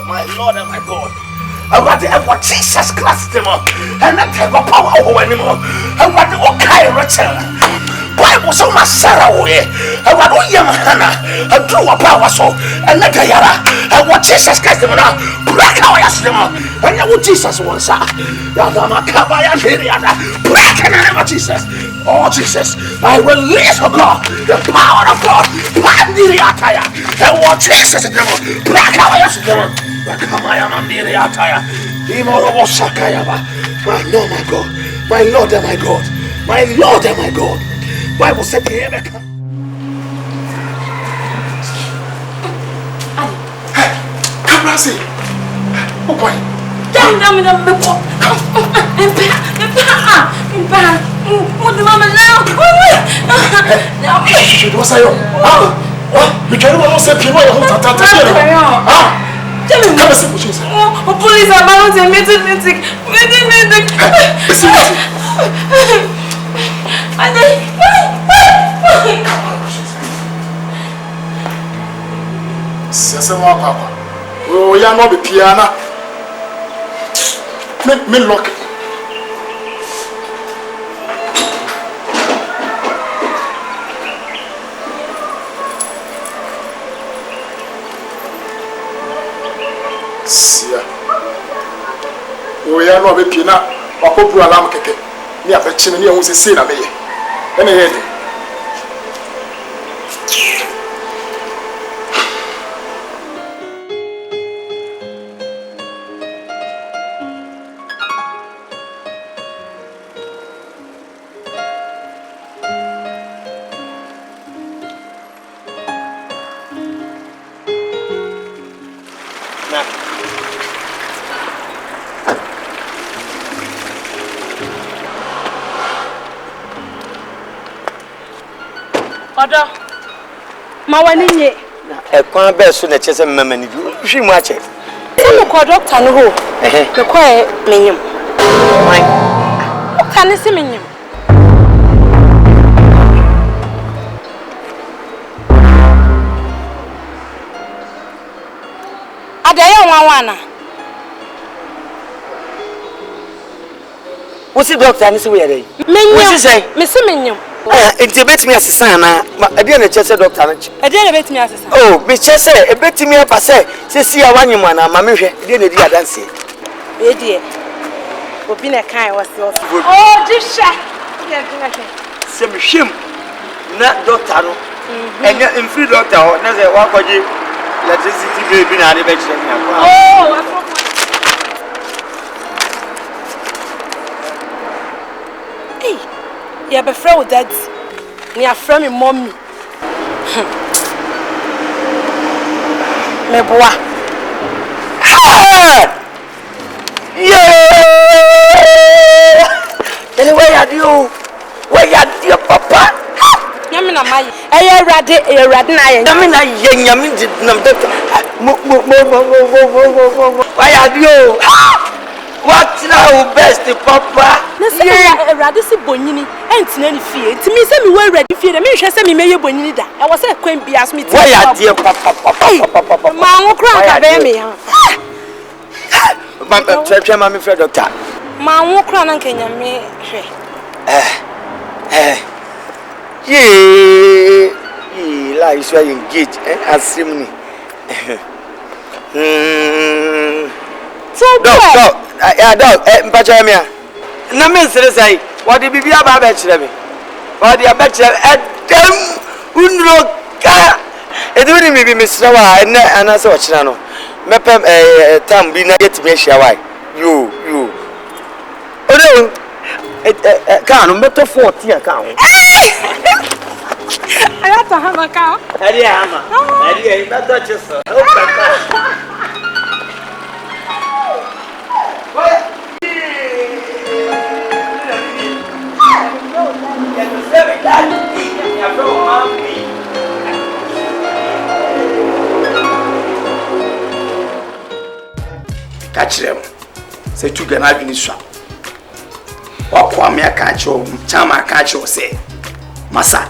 My Lord and my God. I want to have what Jesus Christ anymore, and not have a power over anymore. I want to okay, Rachel. Bible so much Sarah way. I want to young Hannah. I drew a power so, and not a yara. I want Jesus Christ anymore. Break our asthma, and I want Jesus once. Yadama Kabaya Hiriana. Break in the name of Jesus. Oh Jesus, I release of God, the power of God. Pandiriataya. I want Jesus anymore. Break our asthma. My Lord, my God, my Lord and my God, my Lord and my God. Bible said here, hey, come and see. Oh boy. Come and see what she said. Oh, police are about to meeting. Oh, you know the piano. Me lock. Oh, yeah, no, be pina. Or hope you alarm keke. Near the chimney, you won't see me. Any head. Odo mawaninye e kwa be so na chese mmamani du hwi mu ache se ko doctor no ho me ko e menyim why kan se menyim adaye nwanwana wo si doctor ni se wo yere menyim wo si say me se menyim enti betimi asesa na ade na chese doctor na chi ade na betimi asesa oh be chese e betimi apase se si ya wanyim ana ma mehwe ade na di adanse e die obi na kan wasi ofi oh disha ya dinake se mehwem na doctor no enya infri doctor ho na se wa kwaje electricity baby na ade be chire ni akwa oh afro ya be friend with daddy ni afra me mommy me boa yeah anyway where you papa nyame na mai erade na ye nyame na ye nyame di nam de mo why you what now best papa yeah erade si bonyini entina ni fie ntimi se mi we erade fie de me hwe se mi meye bonyini da e wo se kwan bias mi ti why you papa ma wo kran ka be me ha ma twa ma me friend doctor ma wo kran na nkanya me hwe la is why engage asim ni so dog mpacha me na me sere sai what the bibia ba ba kire me what the ba kire edem unro ka eduri mi bi misra wa na ana se o kire no mepem tam bi na yetime hia wai you Can't better 40 account. I have to have a cow. Catch them. Say two can have in this shop. Or come here, catch you, Chama catch you, say, Massa,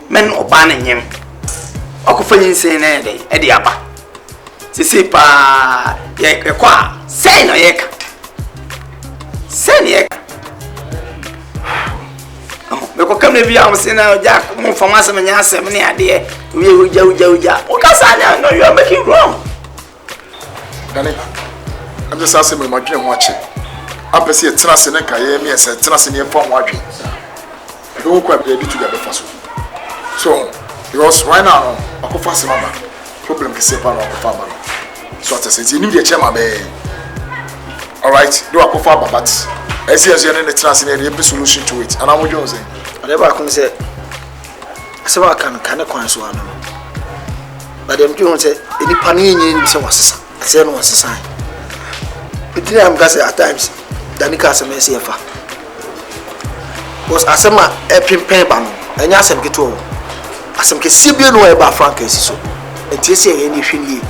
men or banning him. Occupying saying Eddie Abba. Say, pa, qua, say no yek. Say yek. Because come to be our sinner, Jack, more for Massa and Yasser, many idea. We will go, because I know you are making wrong. Danny, I'm just asking my dream watching. I'm busy at Trans and Kayemi and said Trans in your phone watching. You don't quite be able to get the first one. So, because right now, I could fast my problem is separate of the family. So, I said, you need a chairman. Alright, do I go far, but as you are in the Trans in the solution to it, and I'm with you saying, whatever I can say, so I can counsel. But I'm doing it, any panini in some was a sign was a sign. It didn't at times. Danica some SFA was Asama a pimp ban, and Yasam get over. Asam Kisibian way about Francis so. And Tessie anything ye.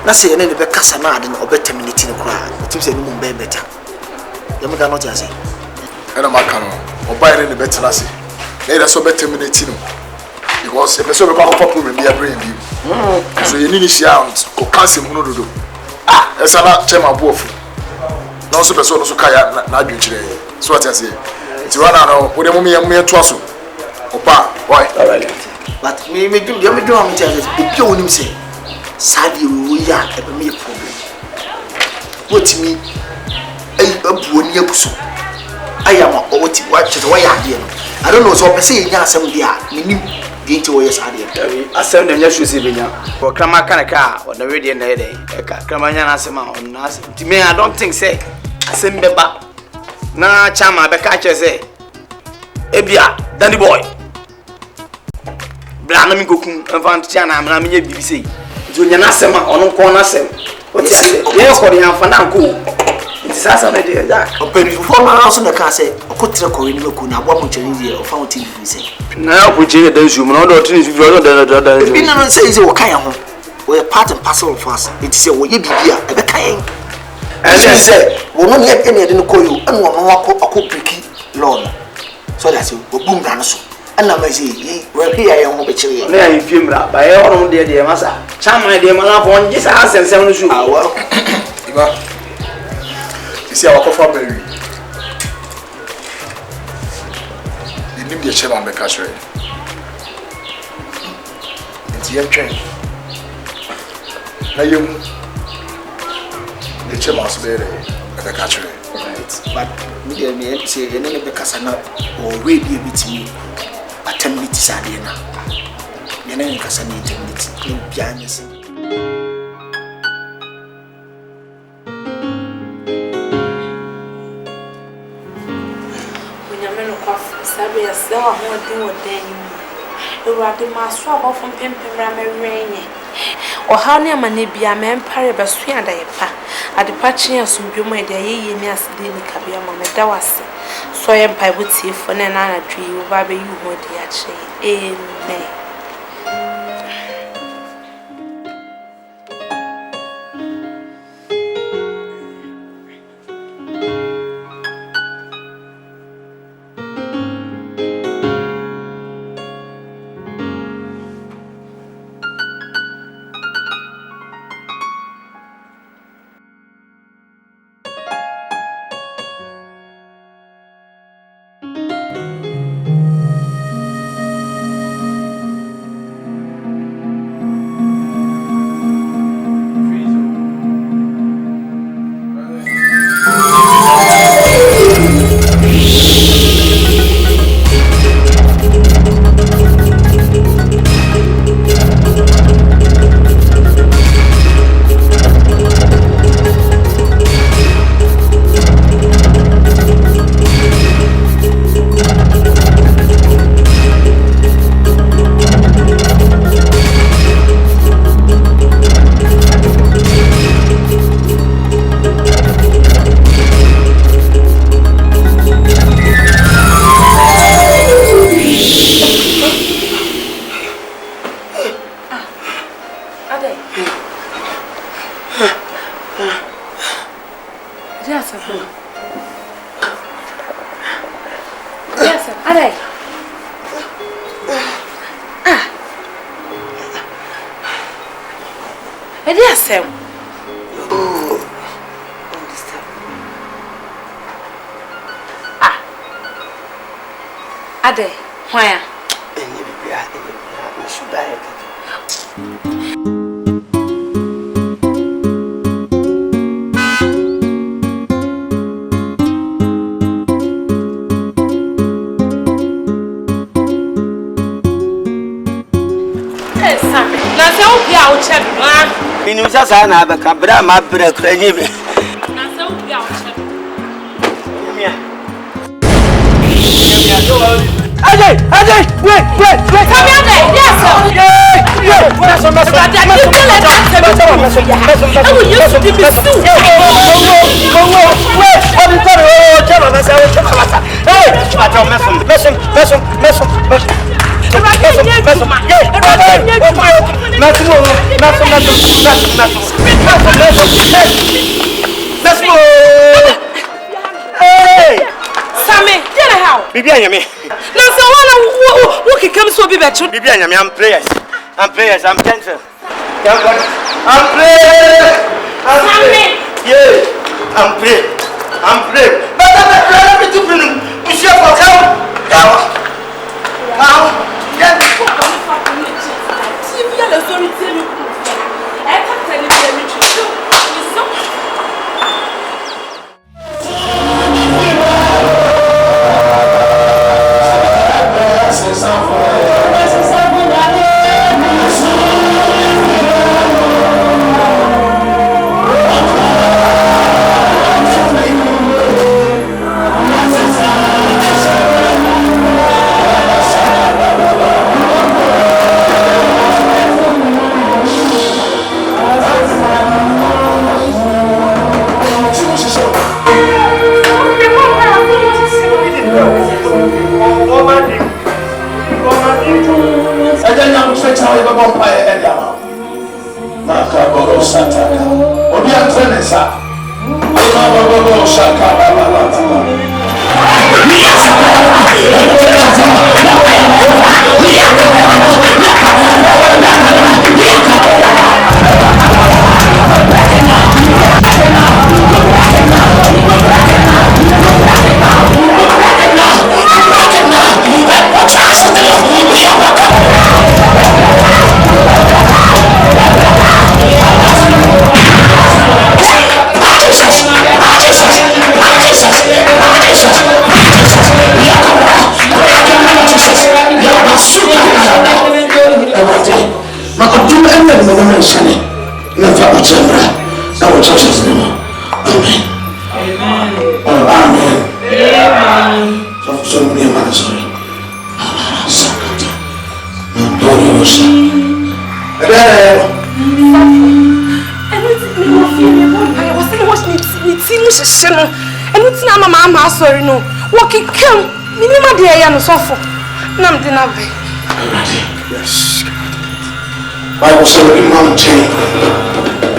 Nasi and any Becassanad or better minute in a cry. It is a moon better. Yamaka not as and I'm a canon, or buying the better lassie. Let us so better minute because if a sort of problem will be a brain view. So you need to see out or cancel Munodo. Ah, as I'm not Chema Bofu. No super so kaya na adwuchire so what I say ti wana no wo dem me to aso opa why but me do am tell this if you wonim say sabi wo ya e be me problem what me abu oni abuso ayama o ti wa che wa ya de no I don't know so person nya asem dia menim de nti wo yes ade asem dem nya hwese benya ko krama kanaka o na we de na ede e ka krama nya na asem on na asem ti me I don't think say asem beba na chama be ka che say ebia Danny boy bla na mi kokun enfant tia na me nya bibi say jo nya na asem on ko na asem o ti ase ye ko de anfa na ko ti sasa na de ja o pe before na so na ka say o ko tire ko ni meku na abo mo challenge e o fa o ti bibi say na ko je da zoom na do tini bibi o da bi na no say o kan ho we part and parcel of us it say we ye bibi a e be kan and she say we no let any de no koyo and we no akọ briki law so that say we boom na so and na me say we here ye ho be kire na ya fie mra ba ye ono de masa chama de mala fon ji sa asensem no su awa iba isi awako fa baby nim de chairman be ka sure nti yem twen na yem the chairman so be the ka sure but me dey me say ene ne be kasa na o we bi bitimi attempt sade na ene ne kasa ni attempt ni bia nyese sabe essa rua de odenho eu ade maso abofo pempemra merenye o ha ne amane bia mempare besua da yepa ade pa kyen asomdwom ede ayeye ni asede ni kabia mameda wase so ye mpa botiefo ne na anadwe wo ba be yu ho de ache amen. Edi asem. Ah. Ade, why? Na se o bia o che ma Minimum sa na ba ka bra ma bra kra nyi be. Na se o bia o che Mia. Ajay, wait. Come here there. Yes sir. Yeah. Sammy, get a how? Bibi anyame. Now so who can come so be better? Bibi anyame, I'm prayers, I'm gentle. I'm praying. Yeah, I'm praying. But let me do it. We share for how? Get this. Sorry no. What can come? Minima de ya no sofo. Nam de na be. Yes. Bible said in mountain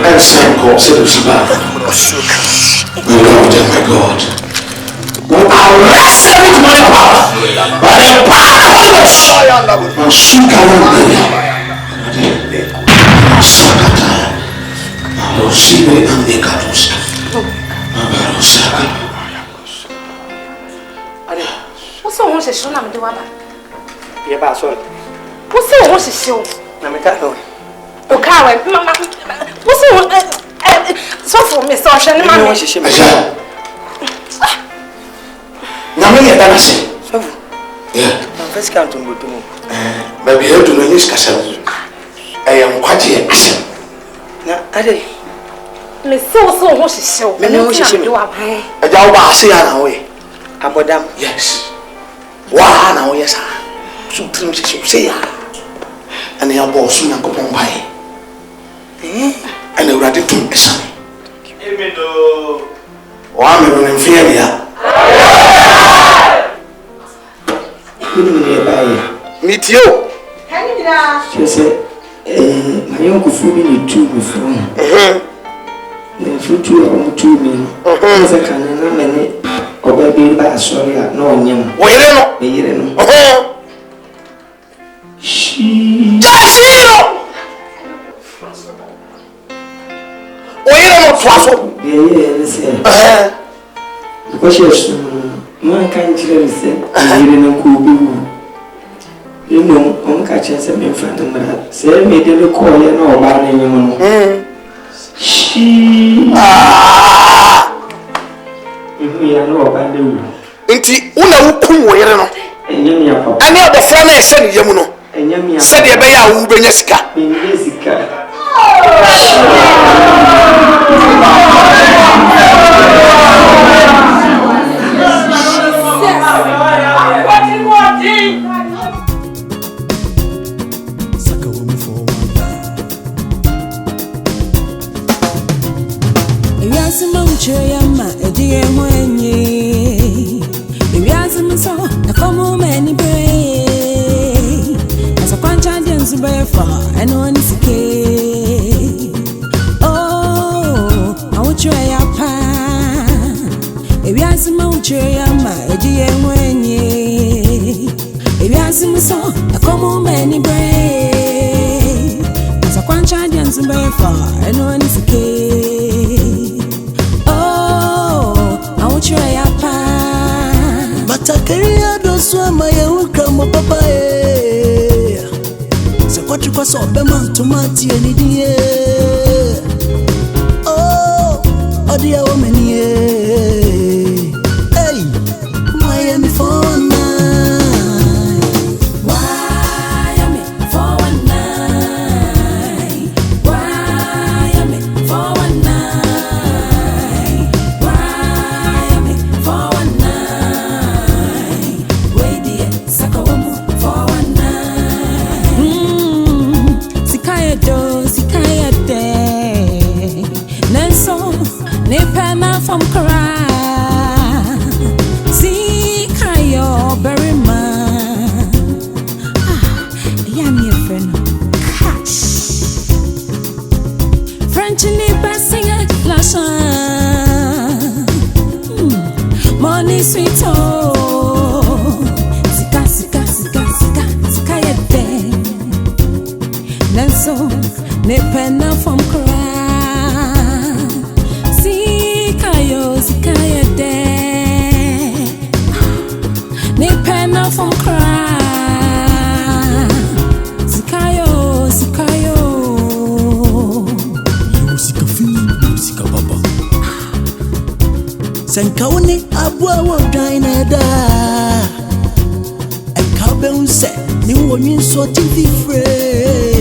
and same God said it's about. My Lord and my God. We arrest every demonic power by the power of the Holy Ghost. What's the one she na me de waba? Ye ba sorry. What's the one she Na me ka no. O ka we mama. What's the one so for me so she ni ma me. Na me ye dana se. So. Yeah. Na first count on go to mo. Ba bi edu no ni skasa. Em kwaje asem. Na ade. Me so ho she. Me no she me. Eja wo ba ase ya na we. Abodam. Yes. Wah na wo yesa. So trim say ya. And ya boss na ko pon pai. And urade tum esane. Amen do. Wa me no nfia ya. Meet you. Hang it up. She said, my uncle food me too before. The future of 2 million. As a canon, many or baby by sorry, no young. Well, she. twaso. Yeah, listen. Because yes, man can't really say, I didn't go. You know, on catching some in front of me. Say, me didn't call you no about anyone. She. We are no about you. Inti, una ukum were no. Any of the friend I said, Yamuno. Said you be a Ubenesca. Tomati any day. Oh, dear woman, hey, Miami for one night. Miami for one night. Miami for one night. Miami for one night. Wait, dear, SAKAWA for one night. From cry, see Kayo berry man. Yeah, friend. Cash. French in the best singer, money sweet oh. Sika ya de. Nenso, ne penna from cry. From cry, Sikayo. You sika feel, sika baba. Sankawani abua wa diner da. And Cabin said, "New one you so TV free."